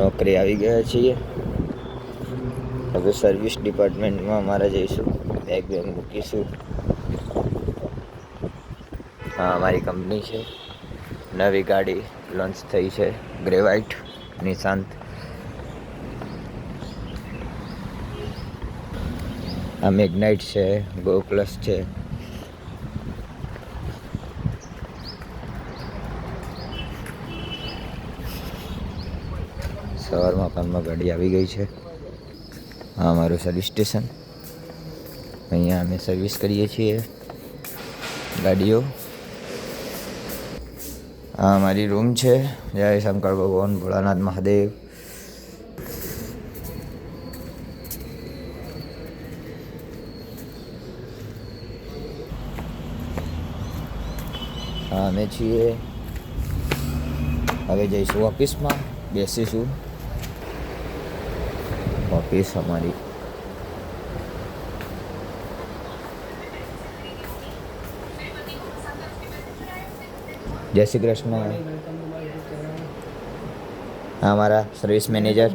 નોકરી આવી ગયા છીએ. હવે સર્વિસ ડિપાર્ટમેન્ટમાં અમારે જઈશું, બેગ મૂકીશું. હા, અમારી કંપની છે. નવી ગાડી લોન્ચ થઈ છે, ગ્રે વ્હાઇટ નિશાંત. આ મેગ્નાઇટ છે, ગો પ્લસ છે. સવારમાં કામમાં ગાડી આવી ગઈ છે. આ અમારું સર્વિસ સ્ટેશન. અહીંયા અમે સર્વિસ કરીએ છીએ ગાડીઓ. આ અમારી રૂમ છે. જય શંકર ભગવાન, ભોળાનાથ મહાદેવ. હા, અમે છીએ. હવે જઈશું ઓફિસમાં, બેસીશું. ઓફિસ અમારી જય શ્રી કૃષ્ણ. હા, અમારા સર્વિસ મેનેજર.